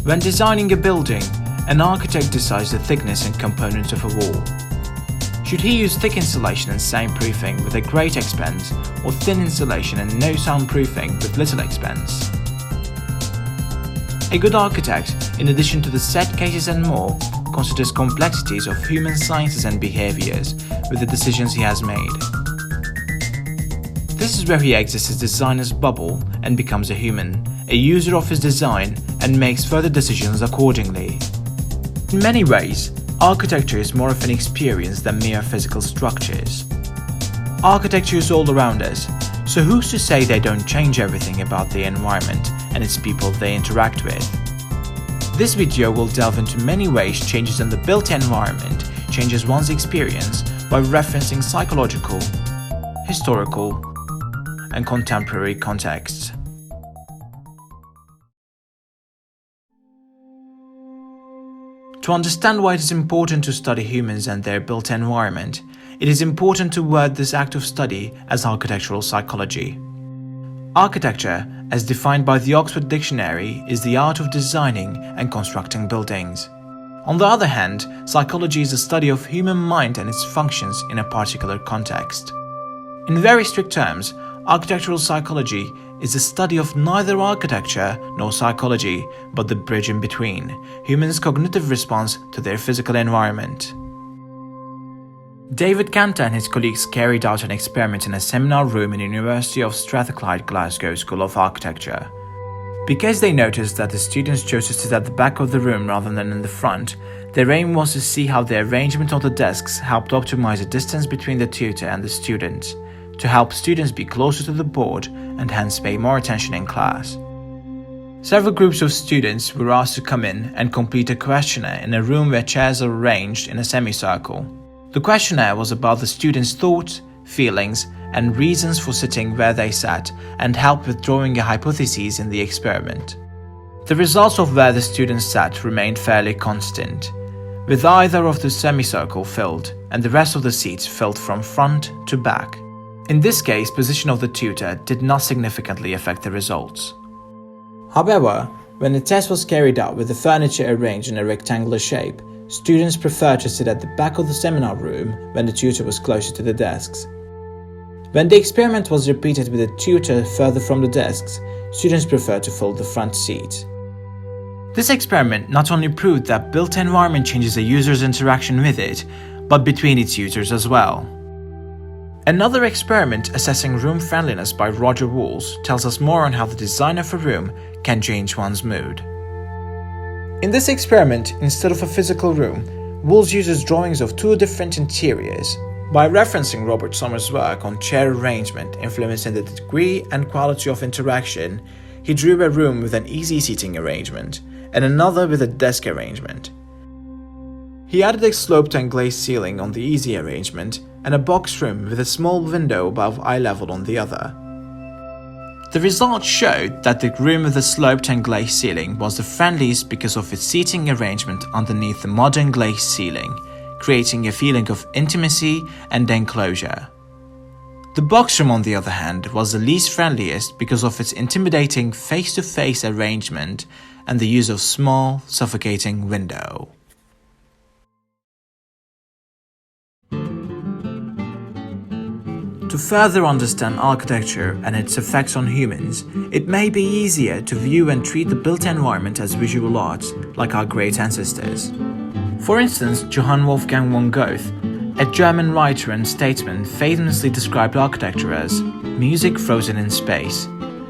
When designing a building, an architect decides the thickness and components of a wall. Should he use thick insulation and soundproofing with a great expense, or thin insulation and no soundproofing with little expense? A good architect, in addition to the set cases and more, considers complexities of human sciences and behaviors with the decisions he has made. This is where he exits his designer's bubble and becomes a human, a user of his design, and makes further decisions accordingly. In many ways, architecture is more of an experience than mere physical structures. Architecture is all around us, so who's to say they don't change everything about the environment and its people they interact with? This video will delve into many ways changes in the built environment changes one's experience by referencing psychological, historical, and contemporary contexts. To understand why it is important to study humans and their built environment, it is important to word this act of study as architectural psychology. Architecture, as defined by the Oxford Dictionary, is the art of designing and constructing buildings. On the other hand, psychology is the study of human mind and its functions in a particular context. In very strict terms, architectural psychology is the study of neither architecture nor psychology, but the bridge in between, humans' cognitive response to their physical environment. David Cantor and his colleagues carried out an experiment in a seminar room in the University of Strathclyde, Glasgow School of Architecture. Because they noticed that the students chose to sit at the back of the room rather than in the front, their aim was to see how the arrangement of the desks helped optimize the distance between the tutor and the student, to help students be closer to the board and hence pay more attention in class. Several groups of students were asked to come in and complete a questionnaire in a room where chairs are arranged in a semicircle. The questionnaire was about the students' thoughts, feelings, and reasons for sitting where they sat and helped with drawing a hypothesis in the experiment. The results of where the students sat remained fairly constant, with either of the semicircle filled and the rest of the seats filled from front to back. In this case, position of the tutor did not significantly affect the results. However, when the test was carried out with the furniture arranged in a rectangular shape, students preferred to sit at the back of the seminar room when the tutor was closer to the desks. When the experiment was repeated with the tutor further from the desks, students preferred to fill the front seat. This experiment not only proved that built environment changes a user's interaction with it, but between its users as well. Another experiment assessing room friendliness by Roger Walls tells us more on how the design of a room can change one's mood. In this experiment, instead of a physical room, Walls uses drawings of two different interiors. By referencing Robert Sommer's work on chair arrangement influencing the degree and quality of interaction, he drew a room with an easy seating arrangement and another with a desk arrangement. He added a sloped and glazed ceiling on the easy arrangement and a box room with a small window above eye level on the other. The results showed that the room with the sloped and glazed ceiling was the friendliest because of its seating arrangement underneath the modern glazed ceiling, creating a feeling of intimacy and enclosure. The box room, on the other hand, was the least friendliest because of its intimidating face-to-face arrangement and the use of small, suffocating window. To further understand architecture and its effects on humans, it may be easier to view and treat the built environment as visual arts, like our great ancestors. For instance, Johann Wolfgang von Goethe, a German writer and statesman, famously described architecture as music frozen in space,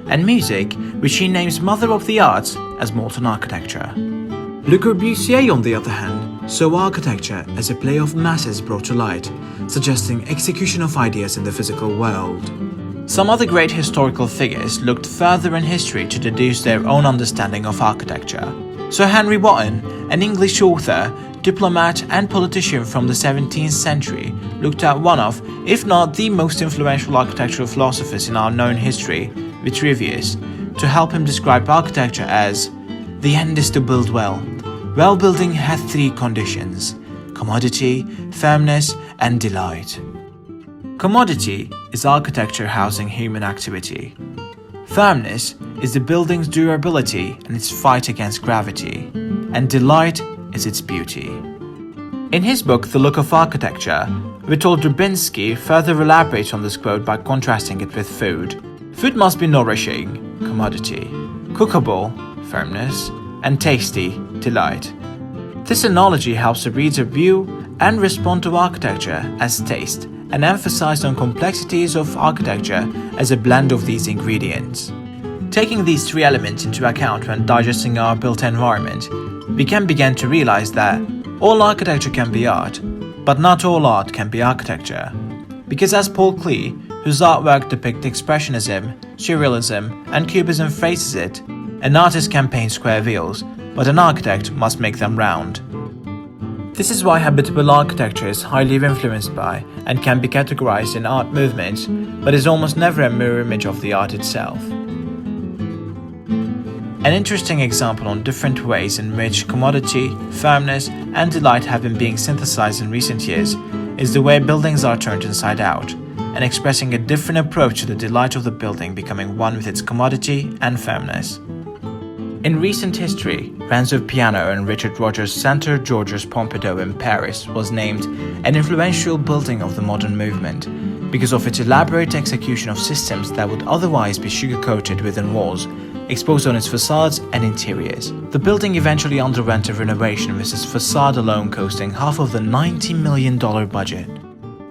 and music, which he names mother of the arts, as molten architecture. Le Corbusier, on the other hand, saw architecture as a play of masses brought to light, suggesting execution of ideas in the physical world. Some other great historical figures looked further in history to deduce their own understanding of architecture. Sir Henry Wotton, an English author, diplomat and politician from the 17th century, looked at one of, if not the most influential architectural philosophers in our known history, Vitruvius, to help him describe architecture as, "The end is to build well. Well building hath three conditions: commodity, firmness, and delight." Commodity is architecture housing human activity. Firmness is the building's durability and its fight against gravity, and delight is its beauty. In his book, The Look of Architecture, Witold Rybinski further elaborates on this quote by contrasting it with food. Food must be nourishing, commodity, cookable, firmness, and tasty, delight. This analogy helps the reader view and respond to architecture as taste and emphasize on complexities of architecture as a blend of these ingredients. Taking these three elements into account when digesting our built environment, we can begin to realize that all architecture can be art, but not all art can be architecture. Because as Paul Klee, whose artwork depicts expressionism, surrealism, and cubism phrases it, an artist can paint square wheels, but an architect must make them round. This is why habitable architecture is highly influenced by and can be categorized in art movements, but is almost never a mirror image of the art itself. An interesting example on different ways in which commodity, firmness, and delight have been being synthesized in recent years is the way buildings are turned inside out, and expressing a different approach to the delight of the building becoming one with its commodity and firmness. In recent history, Renzo Piano and Richard Rogers' Centre Georges Pompidou in Paris was named an influential building of the modern movement because of its elaborate execution of systems that would otherwise be sugar-coated within walls, exposed on its facades and interiors. The building eventually underwent a renovation with its facade alone costing half of the $90 million budget.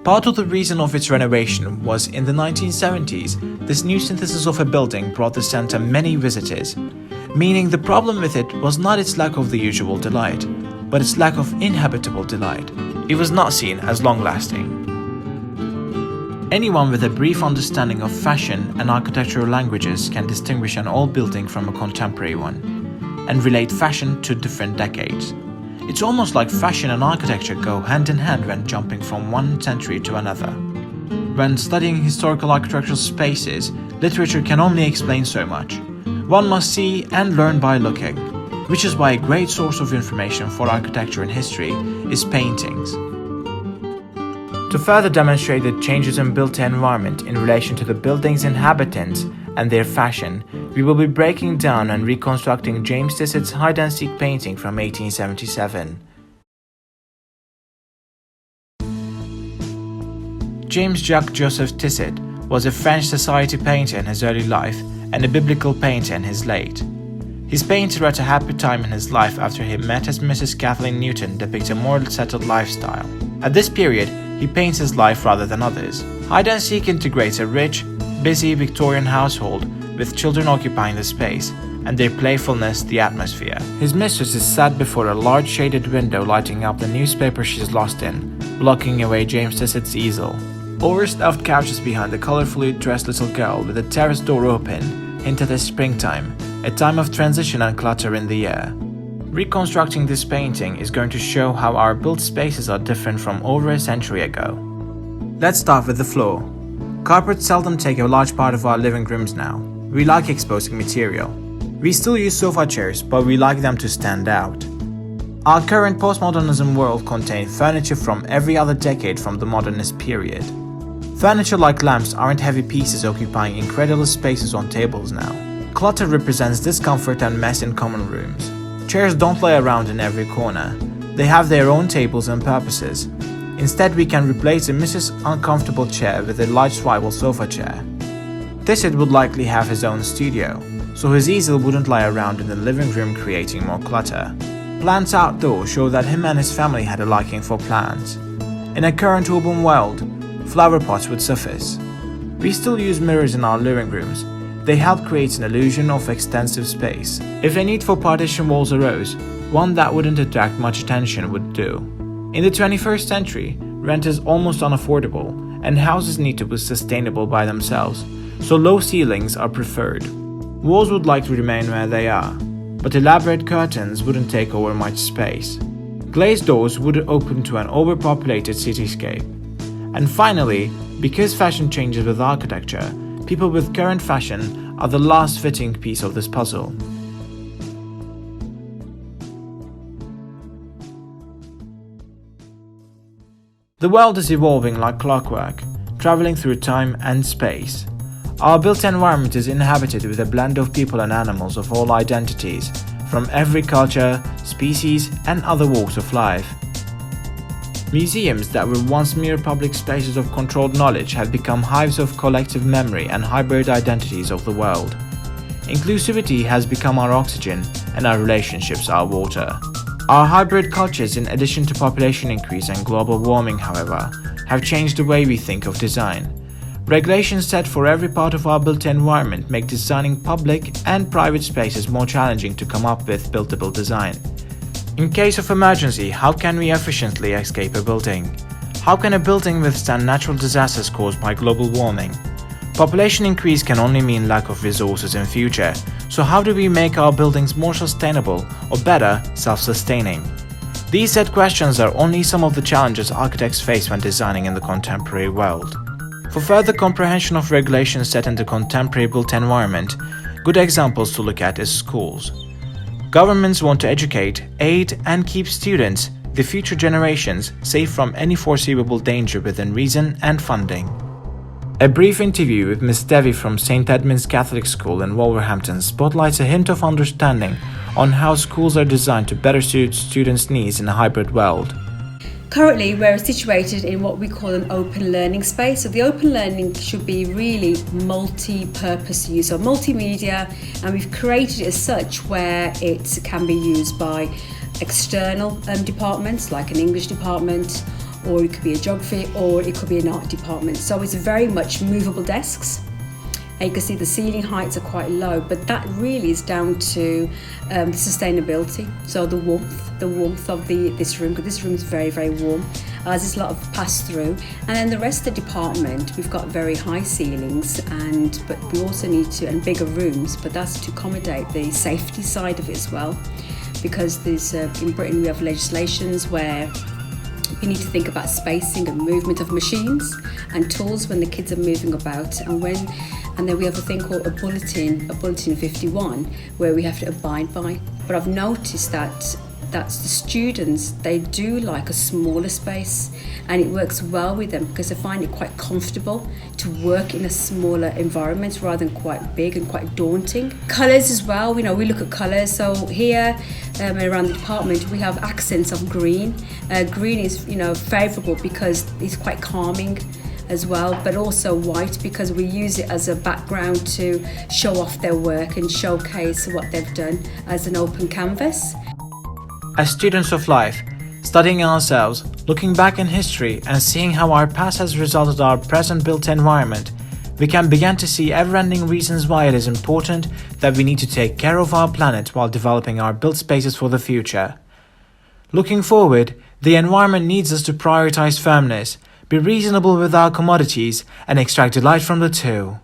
Part of the reason of its renovation was in the 1970s, this new synthesis of a building brought the centre many visitors, meaning the problem with it was not its lack of the usual delight, but its lack of inhabitable delight. It was not seen as long-lasting. Anyone with a brief understanding of fashion and architectural languages can distinguish an old building from a contemporary one, and relate fashion to different decades. It's almost like fashion and architecture go hand in hand when jumping from one century to another. When studying historical architectural spaces, literature can only explain so much. One must see and learn by looking, which is why a great source of information for architecture and history is paintings. To further demonstrate the changes in built environment in relation to the building's inhabitants and their fashion, we will be breaking down and reconstructing James Tissett's hide-and-seek painting from 1877. James Jacques Joseph Tissett was a French society painter in his early life and a biblical painter in his late. His painting at a happy time in his life after he met his Mrs. Kathleen Newton depicts a more settled lifestyle. At this period, he paints his life rather than others. Hide-and-seek integrates a rich, busy Victorian household with children occupying the space, and their playfulness the atmosphere. His mistress is sat before a large shaded window lighting up the newspaper she's lost in, blocking away James Tissett's easel. Overstuffed couches behind the colorfully dressed little girl with the terrace door open hint at a springtime, a time of transition and clutter in the air. Reconstructing this painting is going to show how our built spaces are different from over a century ago. Let's start with the floor. Carpets seldom take a large part of our living rooms now. We like exposing material. We still use sofa chairs, but we like them to stand out. Our current postmodernism world contains furniture from every other decade from the modernist period. Furniture like lamps aren't heavy pieces occupying incredible spaces on tables now. Clutter represents discomfort and mess in common rooms. Chairs don't lay around in every corner. They have their own tables and purposes. Instead, we can replace a Mrs. Uncomfortable chair with a light swivel sofa chair. Tissett would likely have his own studio, so his easel wouldn't lie around in the living room creating more clutter. Plants outdoors show that him and his family had a liking for plants. In a current urban world, flower pots would suffice. We still use mirrors in our living rooms. They help create an illusion of extensive space. If a need for partition walls arose, one that wouldn't attract much attention would do. In the 21st century, rent is almost unaffordable, and houses need to be sustainable by themselves, so low ceilings are preferred. Walls would like to remain where they are, but elaborate curtains wouldn't take over much space. Glazed doors would open to an overpopulated cityscape. And finally, because fashion changes with architecture, people with current fashion are the last fitting piece of this puzzle. The world is evolving like clockwork, traveling through time and space. Our built environment is inhabited with a blend of people and animals of all identities, from every culture, species, and other walks of life. Museums that were once mere public spaces of controlled knowledge have become hives of collective memory and hybrid identities of the world. Inclusivity has become our oxygen, and our relationships our water. Our hybrid cultures, in addition to population increase and global warming, however, have changed the way we think of design. Regulations set for every part of our built environment make designing public and private spaces more challenging to come up with buildable design. In case of emergency, how can we efficiently escape a building? How can a building withstand natural disasters caused by global warming? Population increase can only mean lack of resources in future, so how do we make our buildings more sustainable or better, self-sustaining? These set questions are only some of the challenges architects face when designing in the contemporary world. For further comprehension of regulations set in the contemporary built environment, good examples to look at is schools. Governments want to educate, aid, and keep students, the future generations, safe from any foreseeable danger within reason and funding. A brief interview with Ms. Devi from St. Edmund's Catholic School in Wolverhampton spotlights a hint of understanding on how schools are designed to better suit students' needs in a hybrid world. Currently, we're situated in what we call an open learning space. So the open learning should be really multi-purpose use, or multimedia, and we've created it as such where it can be used by external departments, like an English department, or it could be a geography, or it could be an art department. So it's very much movable desks. And you can see the ceiling heights are quite low, but that really is down to the sustainability. So the warmth of this room, because this room is very, very warm. There's a lot of pass-through. And then the rest of the department, we've got very high ceilings, but we also need to, and bigger rooms, but that's to accommodate the safety side of it as well. Because there's, in Britain we have legislations where you need to think about spacing and movement of machines and tools when the kids are moving about, and then we have a thing called a bulletin 51, where we have to abide by. But I've noticed that the students, they do like a smaller space, and it works well with them because they find it quite comfortable to work in a smaller environment rather than quite big and quite daunting. Colours as well, we look at colours. So here around the department we have accents of green. Green is favourable because it's quite calming as well, but also white because we use it as a background to show off their work and showcase what they've done as an open canvas. As students of life, studying ourselves, looking back in history and seeing how our past has resulted in our present built environment, we can begin to see ever-ending reasons why it is important that we need to take care of our planet while developing our built spaces for the future. Looking forward, the environment needs us to prioritize firmness, be reasonable with our commodities, and extract delight from the two.